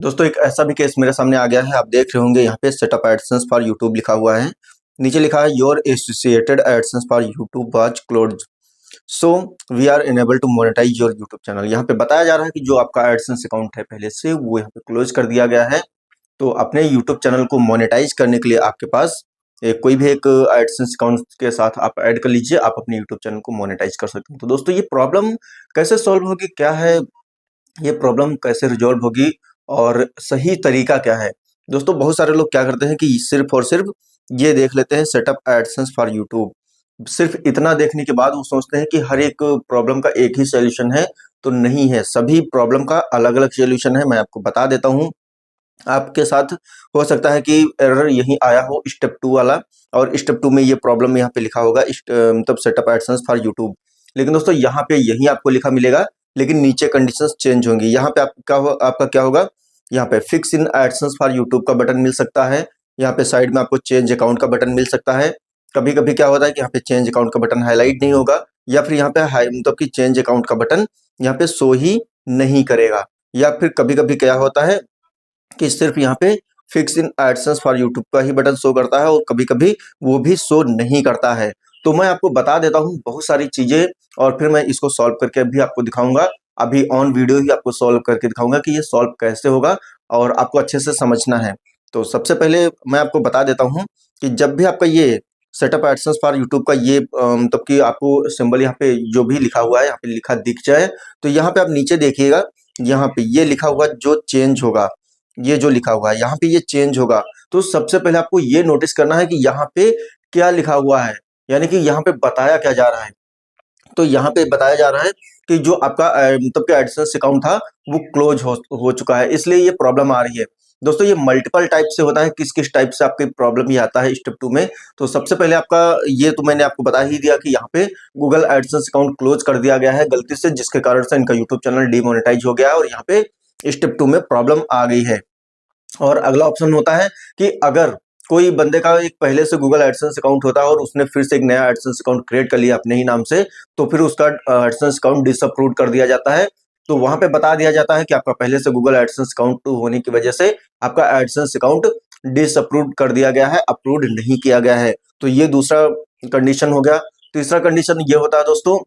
दोस्तों एक ऐसा भी केस मेरे सामने आ गया है। आप देख रहे होंगे यहाँ पे सेटअप एडसेंस फॉर यूट्यूब लिखा हुआ है। नीचे लिखा है your associated AdSense for YouTube was closed, so we are enable to monetize your YouTube channel. यहाँ पे बताया जा रहा है कि जो आपका एडसेंस अकाउंट है पहले से वो यहाँ पे क्लोज कर दिया गया है। तो अपने यूट्यूब चैनल को मोनेटाइज करने के लिए आपके पास कोई भी एक एडसेंस अकाउंट के साथ आप ऐड कर लीजिए, आप अपने यूट्यूब चैनल को मोनेटाइज कर सकते हैं। तो दोस्तों ये प्रॉब्लम कैसे सॉल्व होगी, क्या है ये प्रॉब्लम, कैसे रिजॉल्व होगी और सही तरीका क्या है। दोस्तों बहुत सारे लोग क्या करते हैं कि सिर्फ और सिर्फ ये देख लेते हैं सेटअप एडसेंस फॉर यूट्यूब। सिर्फ इतना देखने के बाद वो सोचते हैं कि हर एक प्रॉब्लम का एक ही सॉल्यूशन है। तो नहीं है, सभी प्रॉब्लम का अलग अलग सॉल्यूशन है। मैं आपको बता देता हूँ। आपके साथ हो सकता है कि एरर यही आया हो स्टेप 2 वाला, और स्टेप 2 में ये प्रॉब्लम यहाँ पे लिखा होगा मतलब सेटअप एडसेंस फॉर यूट्यूब। लेकिन दोस्तों यहाँ पे यही आपको लिखा मिलेगा, लेकिन नीचे कंडीशंस चेंज होंगी। यहाँ पे आपका क्या होगा, यहाँ पे fix in AdSense for YouTube का बटन मिल सकता है। यहाँ पे साइड में आपको चेंज अकाउंट का बटन मिल सकता है। कभी कभी क्या होता है कि यहाँ पे चेंज अकाउंट का बटन हाईलाइट नहीं होगा, या फिर यहाँ पे मतलब कि चेंज अकाउंट का बटन यहाँ पे शो ही नहीं करेगा। या फिर कभी कभी क्या होता है कि सिर्फ यहाँ पे fix in AdSense for YouTube का ही बटन शो करता है, और कभी कभी वो भी शो नहीं करता है। तो मैं आपको बता देता हूँ बहुत सारी चीजें, और फिर मैं इसको सॉल्व करके भी आपको दिखाऊंगा। अभी ऑन वीडियो ही आपको सॉल्व करके दिखाऊंगा कि ये सॉल्व कैसे होगा, और आपको अच्छे से समझना है। तो सबसे पहले मैं आपको बता देता हूँ कि जब भी आपका ये सेटअप एडसेंस फॉर यूट्यूब का ये मतलब कि आपको सिंबल यहाँ पे जो भी लिखा हुआ है यहाँ पे लिखा दिख जाए, तो यहाँ पे आप नीचे देखिएगा, यहाँ पे ये लिखा हुआ जो चेंज होगा, ये जो लिखा हुआ है यहाँ पे ये चेंज होगा। तो सबसे पहले आपको ये नोटिस करना है कि यहाँ पे क्या लिखा हुआ है, यानी कि यहाँ पे बताया क्या जा रहा है। तो यहाँ पे बताया जा रहा है कि जो आपका मतलब कि एडसेंस अकाउंट था वो क्लोज हो चुका है, इसलिए ये प्रॉब्लम आ रही है। दोस्तों ये मल्टीपल टाइप से होता है, किस किस टाइप से आपकी प्रॉब्लम ये आता है स्टेप 2 में। तो सबसे पहले आपका ये तो मैंने आपको बता ही दिया कि यहाँ पे गूगल एडसेंस अकाउंट क्लोज कर दिया गया है गलती से, जिसके कारण से इनका यूट्यूब चैनल डिमोनेटाइज हो गया है, और यहाँ पे स्टेप 2 में प्रॉब्लम आ गई है। और अगला ऑप्शन होता है कि अगर कोई बंदे का एक पहले से गूगल एडसेंस अकाउंट होता है और उसने फिर से एक नया एडसेंस अकाउंट क्रिएट कर लिया अपने ही नाम से, तो फिर उसका एडसेंस अकाउंट डिसअप्रूव कर दिया जाता है। तो वहां पे बता दिया जाता है कि आपका पहले से गूगल एडसेंस अकाउंट होने की वजह से आपका एडसेंस अकाउंट डिसअप्रूव कर दिया गया है, अप्रूव नहीं किया गया है। तो ये दूसरा कंडीशन हो गया। तीसरा कंडीशन ये होता है दोस्तों,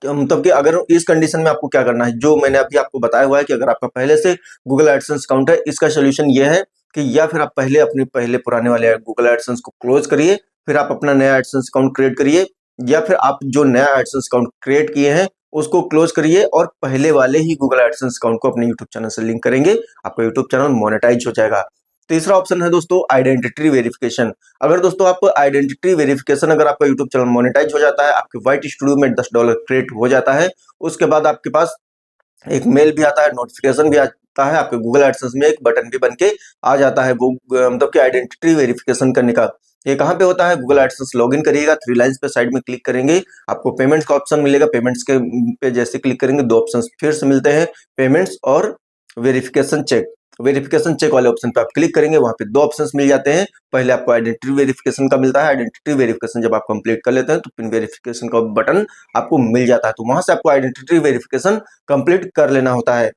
मतलब कि अगर इस कंडीशन में आपको क्या करना है, जो मैंने अभी आपको बताया हुआ है कि अगर आपका पहले से गूगल एडसेंस अकाउंट है, इसका सोल्यूशन ये है कि या फिर आप पहले अपने पहले पुराने वाले गूगल एडसेंस को क्लोज करिए, फिर आप अपना नया एडसेंस अकाउंट क्रिएट करिए, या फिर आप जो नया एडसेंस अकाउंट क्रिएट किए हैं उसको क्लोज करिए और पहले वाले ही गूगल एडसेंस अकाउंट को अपने यूट्यूब चैनल से लिंक करेंगे, आपका यूट्यूब चैनल मोनेटाइज हो जाएगा। तीसरा ऑप्शन है दोस्तों आइडेंटिटी वेरिफिकेशन। अगर दोस्तों आप आइडेंटिटी वेरिफिकेशन, अगर आपका यूट्यूब चैनल मोनेटाइज हो जाता है, आपके व्हाइट स्टूडियो में $10 क्रेडिट हो जाता है, उसके बाद आपके पास एक मेल भी आता है, नोटिफिकेशन भी आता है, आपके गूगल एडसेंस में एक बटन भी बन के आ जाता है मतलब कि आइडेंटिटी वेरिफिकेशन करने का। ये कहाँ पे होता है, गूगल एडसेंस लॉगिन करिएगा, 3 लाइंस पे साइड में क्लिक करेंगे, आपको पेमेंट्स का ऑप्शन मिलेगा। पेमेंट्स के पे जैसे क्लिक करेंगे, 2 ऑप्शन फिर से मिलते हैं, पेमेंट्स और वेरिफिकेशन चेक। वेरिफिकेशन चेक वाले ऑप्शन पे आप क्लिक करेंगे, वहां पे 2 ऑप्शंस मिल जाते हैं। पहले आपको आइडेंटिटी वेरिफिकेशन का मिलता है, आइडेंटिटी वेरिफिकेशन जब आप कंप्लीट कर लेते हैं तो पिन वेरिफिकेशन का बटन आपको मिल जाता है। तो वहां से आपको आइडेंटिटी वेरिफिकेशन कंप्लीट कर लेना होता है।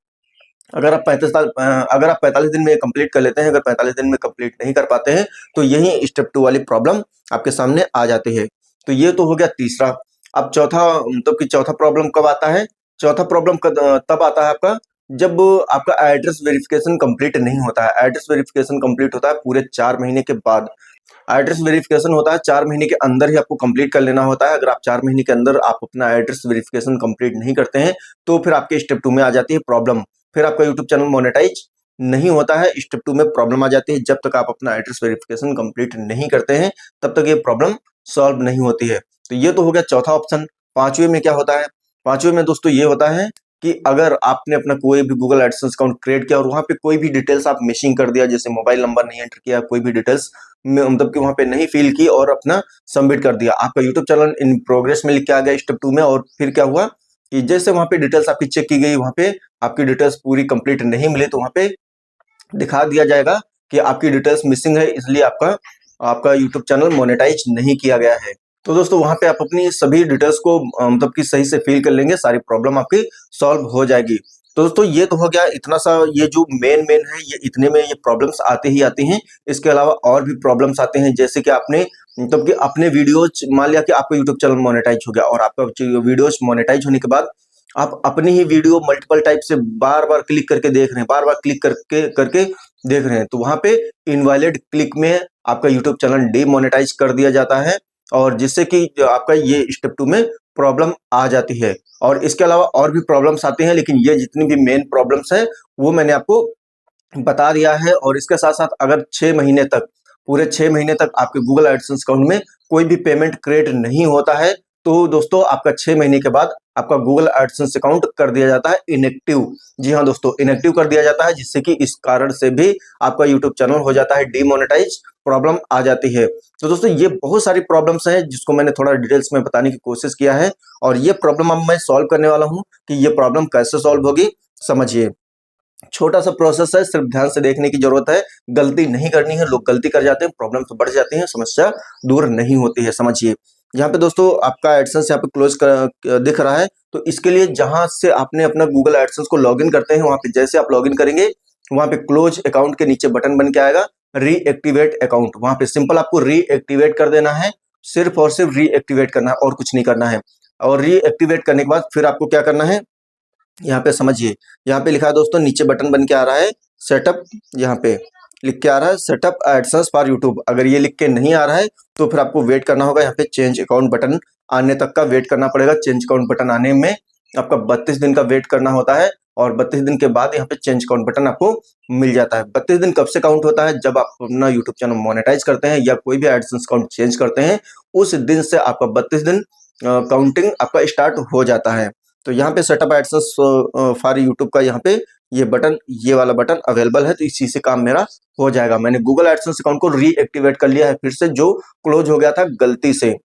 अगर आप 45 दिन में कंप्लीट कर लेते हैं, अगर 45 दिन में कंप्लीट नहीं कर पाते हैं, तो यही स्टेप 2 वाली प्रॉब्लम आपके सामने आ जाती है। तो ये तो हो गया तीसरा। अब चौथा, मतलब कि चौथा प्रॉब्लम कब आता है, चौथा प्रॉब्लम तब आता है आपका जब आपका एड्रेस वेरिफिकेशन कंप्लीट नहीं होता है। एड्रेस वेरिफिकेशन कंप्लीट होता है पूरे 4 महीने के बाद। एड्रेस वेरिफिकेशन होता है 4 महीने के अंदर ही आपको कंप्लीट कर लेना होता है। अगर आप 4 महीने के अंदर आप अपना एड्रेस वेरिफिकेशन कंप्लीट नहीं करते हैं, तो फिर आपके स्टेप 2 में आ जाती है प्रॉब्लम। फिर आपका यूट्यूब चैनल मोनेटाइज नहीं होता है। स्टेप 2 में प्रॉब्लम आ जाती है, जब तक आप अपना एड्रेस वेरिफिकेशन कंप्लीट नहीं करते हैं तब तक ये प्रॉब्लम सॉल्व नहीं होती है। तो ये तो हो गया चौथा ऑप्शन। पांचवें में क्या होता है, पांचवें में दोस्तों ये होता है कि अगर आपने अपना कोई भी गूगल एडसेंस अकाउंट क्रिएट किया और वहां पे कोई भी डिटेल्स आप मिसिंग कर दिया, जैसे मोबाइल नंबर नहीं एंटर किया, कोई भी डिटेल्स मतलब कि वहां पे नहीं फिल की और अपना सबमिट कर दिया, आपका यूट्यूब चैनल इन प्रोग्रेस में लिख के आ गया स्टेप 2 में, और फिर क्या हुआ कि जैसे वहां पे डिटेल्स आपकी चेक की गई, वहां पे आपकी डिटेल्स पूरी कंप्लीट नहीं मिली, तो वहां पे दिखा दिया जाएगा कि आपकी डिटेल्स मिसिंग है, इसलिए आपका आपका यूट्यूब चैनल मोनेटाइज नहीं किया गया है। तो दोस्तों वहां पे आप अपनी सभी डिटेल्स को मतलब कि सही से फिल कर लेंगे, सारी प्रॉब्लम आपकी सॉल्व हो जाएगी। तो दोस्तों ये तो हो गया इतना सा, ये जो मेन मेन है ये इतने में ये प्रॉब्लम्स आते ही आते हैं। इसके अलावा और भी प्रॉब्लम्स आते हैं, जैसे कि आपने मतलब कि अपने वीडियोज, मान लिया कि आपका यूट्यूब चैनल मोनेटाइज हो गया और आपका वीडियोज मोनेटाइज होने के बाद आप अपनी ही वीडियो मल्टीपल टाइप से बार बार क्लिक करके देख रहे हैं, बार बार क्लिक करके करके देख रहे हैं, तो वहां पे इनवैलिड क्लिक में आपका यूट्यूब चैनल डीमोनेटाइज कर दिया जाता है, और जिससे कि आपका ये स्टेप 2 में प्रॉब्लम आ जाती है। और इसके अलावा और भी प्रॉब्लम्स आते हैं, लेकिन ये जितनी भी मेन प्रॉब्लम्स हैं वो मैंने आपको बता दिया है। और इसके साथ साथ अगर 6 महीने तक, पूरे 6 महीने तक आपके गूगल एडसेंस अकाउंट में कोई भी पेमेंट क्रिएट नहीं होता है, तो दोस्तों आपका 6 महीने के बाद आपका गूगल एडसेंस अकाउंट कर दिया जाता है इनएक्टिव। जी हाँ दोस्तों, इनएक्टिव कर दिया जाता है, जिससे कि इस कारण से भी आपका यूट्यूब चैनल हो जाता है डीमोनेटाइज, प्रॉब्लम आ जाती है। तो दोस्तों ये बहुत सारी प्रॉब्लम्स हैं जिसको मैंने थोड़ा डिटेल्स में बताने की कोशिश किया है, और ये प्रॉब्लम अब मैं सॉल्व करने वाला हूँ कि ये प्रॉब्लम कैसे सॉल्व होगी। समझिए, छोटा सा प्रोसेस है, सिर्फ ध्यान से देखने की जरूरत है, गलती नहीं करनी है। लोग गलती कर जाते हैं, प्रॉब्लम तो बढ़ जाती है, समस्या दूर नहीं होती है। समझिए, यहाँ पे दोस्तों आपका एडसेंस यहाँ पे क्लोज दिख रहा है, तो इसके लिए जहां से आपने अपना गूगल एडसेंस को लॉगिन करते हैं, वहां पे जैसे आप लॉगिन करेंगे वहां पे क्लोज अकाउंट के नीचे बटन बन के आएगा रीएक्टिवेट अकाउंट, वहां पे सिंपल आपको रीएक्टिवेट कर देना है, सिर्फ और सिर्फ रीएक्टिवेट करना है और कुछ नहीं करना है। और रीएक्टिवेट करने के बाद फिर आपको क्या करना है, यहाँ पे समझिए, यहाँ पे लिखा है दोस्तों, नीचे बटन बन के आ रहा है सेटअप, यहाँ पे लिख के आ रहा है सेटअप एडसेंस फॉर यूट्यूब। अगर ये लिख के नहीं आ रहा है तो फिर आपको वेट करना होगा, यहाँ पे चेंज अकाउंट बटन आने तक का वेट करना पड़ेगा। चेंज अकाउंट बटन आने में आपका 32 दिन का वेट करना होता है, और 32 दिन के बाद यहाँ पे चेंज अकाउंट बटन आपको मिल जाता है। 32 दिन कब से काउंट होता है, जब आप अपना यूट्यूब चैनल मोनेटाइज करते हैं या कोई भी एडसेंस अकाउंट चेंज करते हैं, उस दिन से आपका 32 दिन काउंटिंग आपका स्टार्ट हो जाता है। तो यहाँ पे सेटअप एडसेंस फॉर यूट्यूब का यहाँ पे ये बटन, ये वाला बटन अवेलेबल है, तो इसी से काम मेरा हो जाएगा। मैंने गूगल एडसेंस अकाउंट को रीएक्टिवेट कर लिया है फिर से, जो क्लोज हो गया था गलती से।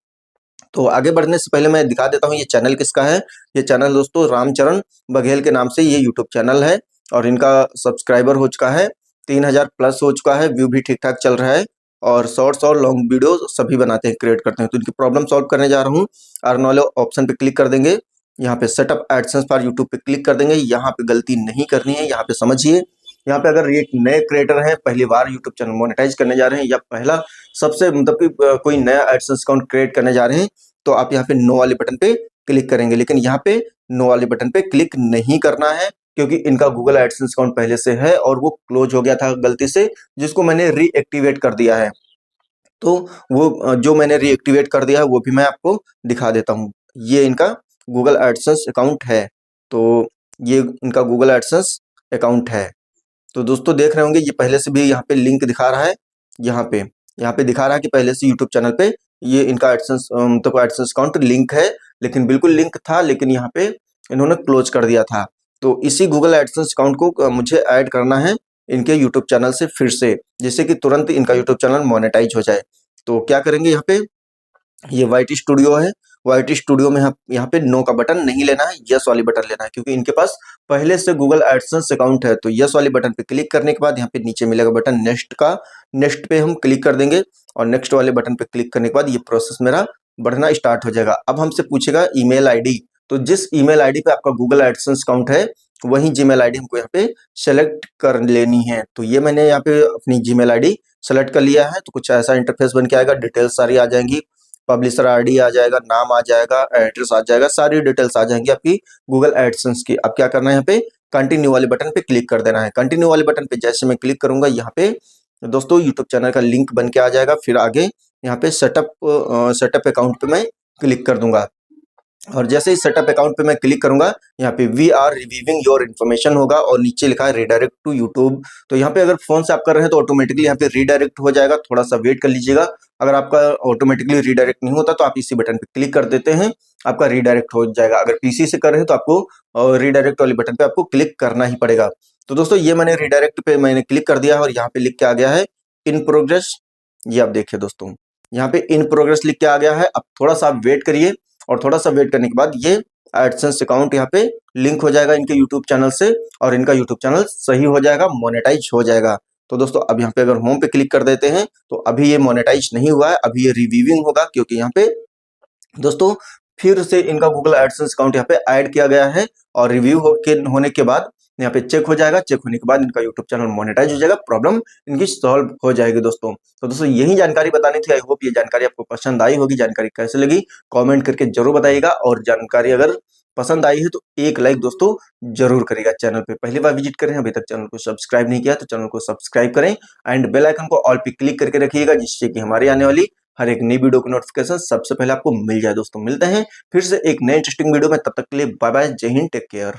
तो आगे बढ़ने से पहले मैं दिखा देता हूँ ये चैनल किसका है। ये चैनल दोस्तों रामचरण बघेल के नाम से ये यूट्यूब चैनल है, और इनका सब्सक्राइबर हो चुका है 3000 प्लस हो चुका है, व्यू भी ठीक ठाक चल रहा है, और शॉर्ट्स और लॉन्ग वीडियो सभी बनाते हैं, क्रिएट करते हैं। तो इनकी प्रॉब्लम सॉल्व करने जा रहा हूँ। अर्न वाले ऑप्शन पे क्लिक कर देंगे, यहाँ पे सेटअप एडसेंस फॉर यूट्यूब पे क्लिक कर देंगे। यहाँ पे गलती नहीं करनी है, यहाँ पे समझिए, यहाँ पे अगर ये नए क्रिएटर हैं, पहली बार यूट्यूब चैनल मोनेटाइज करने जा रहे हैं, या पहला सबसे मतलब कि कोई नया एडसेंस अकाउंट क्रिएट करने जा रहे हैं, तो आप यहाँ पे नो वाले बटन पे क्लिक करेंगे। लेकिन यहाँ पे नो वाले बटन पे क्लिक नहीं करना है, क्योंकि इनका गूगल एडसेंस अकाउंट पहले से है और वो क्लोज हो गया था गलती से, जिसको मैंने रीएक्टिवेट कर दिया है। तो वो जो मैंने रीएक्टिवेट कर दिया है वो भी मैं आपको दिखा देता हूँ। ये इनका गूगल एडसेंस अकाउंट है, तो ये इनका गूगल एडसेंस अकाउंट है। तो दोस्तों देख रहे होंगे, ये पहले से भी यहाँ पे लिंक दिखा रहा है, यहाँ पे दिखा रहा है कि पहले से यूट्यूब चैनल पे ये इनका एडसेंस मतलब एडसेंस अकाउंट लिंक है, लेकिन बिल्कुल लिंक था, लेकिन यहाँ पे इन्होंने क्लोज कर दिया था। तो इसी गूगल एडसेंस अकाउंट को मुझे ऐड करना है इनके यूट्यूब चैनल से फिर से, जिससे कि तुरंत इनका यूट्यूब चैनल मोनेटाइज हो जाए। तो क्या करेंगे, यहाँ पे ये वाईटी स्टूडियो है, वाईटी स्टूडियो में यहाँ पे नो का बटन नहीं लेना है, यस वाली बटन लेना है, क्योंकि इनके पास पहले से गूगल एडसेंस अकाउंट है। तो यस वाली बटन पे क्लिक करने के बाद यहाँ पे नीचे मिलेगा बटन नेक्स्ट का, नेक्स्ट पे हम क्लिक कर देंगे, और नेक्स्ट वाले बटन पे क्लिक करने के बाद ये प्रोसेस मेरा बढ़ना स्टार्ट हो जाएगा। अब हमसे पूछेगा ईमेल आईडी, तो जिस ईमेल आईडी पे आपका गूगल एडसेंस अकाउंट है वही जीमेल आईडी हमको यहाँ पे सेलेक्ट कर लेनी है। तो ये मैंने यहाँ पे अपनी जीमेल आईडी सेलेक्ट कर लिया है। तो कुछ ऐसा इंटरफेस बन के आएगा, डिटेल्स सारी आ जाएंगी, पब्लिशर आईडी आ जाएगा, नाम आ जाएगा, एड्रेस आ जाएगा, सारी डिटेल्स आ जाएंगी आपकी गूगल एडसेंस की। अब क्या करना है, यहाँ पे कंटिन्यू वाले बटन पे क्लिक कर देना है। कंटिन्यू वाले बटन पे जैसे मैं क्लिक करूंगा, यहाँ पे दोस्तों यूट्यूब चैनल का लिंक बन के आ जाएगा। फिर आगे यहाँ पे सेटअप अकाउंट पे मैं क्लिक कर दूंगा, और जैसे ही सेटअप अकाउंट पे मैं क्लिक करूंगा, यहाँ पे वी आर रिवीविंग योर इन्फॉर्मेशन होगा, और नीचे लिखा है रिडायरेक्ट टू यूट्यूब। तो यहाँ पे अगर फोन से आप कर रहे हैं तो ऑटोमेटिकली यहाँ पे रिडायरेक्ट हो जाएगा, थोड़ा सा वेट कर लीजिएगा। अगर आपका ऑटोमेटिकली रिडायरेक्ट नहीं होता तो आप इसी बटन पे क्लिक कर देते हैं, आपका रिडायरेक्ट हो जाएगा। अगर पीसी से कर रहे हैं तो आपको रिडायरेक्ट वाले बटन पे आपको क्लिक करना ही पड़ेगा। तो दोस्तों ये मैंने रिडायरेक्ट पे मैंने क्लिक कर दिया है, और यहाँ पे लिख के आ गया है इन प्रोग्रेस। ये आप देखिए दोस्तों, यहाँ पे इन प्रोग्रेस लिख के आ गया है। अब थोड़ा सा आप वेट करिए, और थोड़ा सा वेट करने के बाद ये एडसेंस अकाउंट यहाँ पे लिंक हो जाएगा इनके यूट्यूब चैनल से, और इनका यूट्यूब चैनल सही हो जाएगा, मोनेटाइज हो जाएगा। तो दोस्तों अब यहाँ पे अगर होम पे क्लिक कर देते हैं तो अभी ये मोनेटाइज नहीं हुआ है, अभी ये रिव्यूइंग होगा, क्योंकि यहाँ पे दोस्तों फिर से इनका गूगल एडसेंस अकाउंट यहाँ पे ऐड किया गया है, और रिव्यू होने के बाद यहाँ पे चेक हो जाएगा। चेक होने के बाद इनका यूट्यूब चैनल मोनेटाइज हो जाएगा, प्रॉब्लम इनकी सॉल्व हो जाएगी दोस्तों। तो दोस्तों यही जानकारी बतानी थी। आई होप ये जानकारी आपको पसंद आई होगी। जानकारी कैसे लगी कमेंट करके जरूर बताइएगा, और जानकारी अगर पसंद आई है तो एक लाइक दोस्तों जरूर करिएगा। चैनल पे पहली बार विजिट करें, अभी तक चैनल को सब्सक्राइब नहीं किया तो चैनल को सब्सक्राइब करें एंड बेल आइकन को ऑल पे क्लिक करके रखिएगा, जिससे कि हमारी आने वाली हर एक नई वीडियो की नोटिफिकेशन सबसे पहले आपको मिल जाए। दोस्तों मिलते हैं फिर से एक नए इंटरेस्टिंग वीडियो में, तब तक के लिए बाय बाय, जय हिंद, टेक केयर।